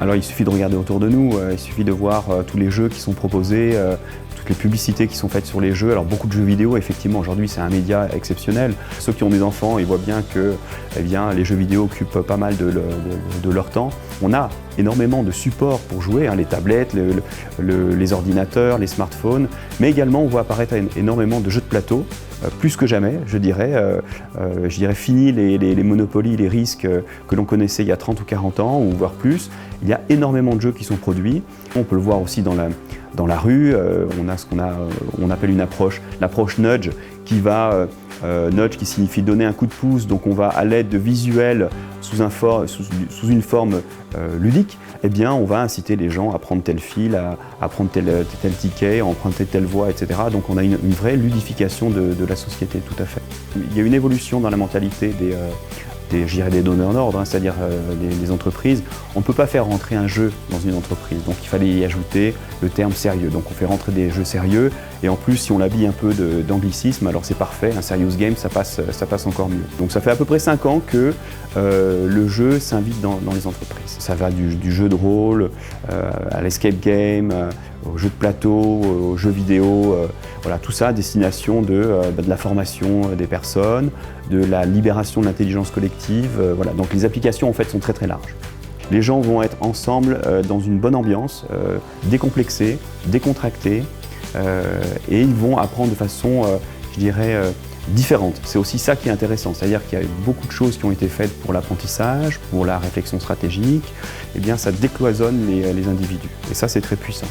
Alors il suffit de regarder autour de nous, il suffit de voir tous les jeux qui sont proposés, toutes les publicités qui sont faites sur les jeux. Alors beaucoup de jeux vidéo, effectivement, aujourd'hui c'est un média exceptionnel. Ceux qui ont des enfants, ils voient bien que les jeux vidéo occupent pas mal de leur temps. On a énormément de supports pour jouer, les tablettes, les ordinateurs, les smartphones, mais également on voit apparaître énormément de jeux de plateau, plus que jamais, je dirais. Fini les monopolies, les risques que l'on connaissait il y a 30 ou 40 ans, ou voire plus. Il y a énormément de jeux qui sont produits. On peut le voir aussi dans la rue. On a ce qu'on appelle l'approche nudge, nudge qui signifie donner un coup de pouce. Donc on va, à l'aide de visuels sous une forme ludique, on va inciter les gens à prendre tel fil, à prendre tel ticket, à emprunter telle voie, etc. Donc on a une vraie ludification de la société, tout à fait. Il y a une évolution dans la mentalité des donneurs d'ordre, c'est-à-dire les entreprises. On ne peut pas faire rentrer un jeu dans une entreprise, donc il fallait y ajouter le terme sérieux. Donc on fait rentrer des jeux sérieux, et en plus si on l'habille un peu d'anglicisme, alors c'est parfait, un serious game ça passe encore mieux. Donc ça fait à peu près 5 ans que le jeu s'invite dans les entreprises. Ça va du jeu de rôle, à l'escape game, aux jeux de plateau, aux jeux vidéo, voilà, tout ça à destination de la formation des personnes, de la libération de l'intelligence collective. Voilà. Donc les applications en fait sont très très larges. Les gens vont être ensemble dans une bonne ambiance, décomplexée, décontractée, et ils vont apprendre de façon, différente. C'est aussi ça qui est intéressant, c'est-à-dire qu'il y a beaucoup de choses qui ont été faites pour l'apprentissage, pour la réflexion stratégique, ça décloisonne les individus. Et ça, c'est très puissant.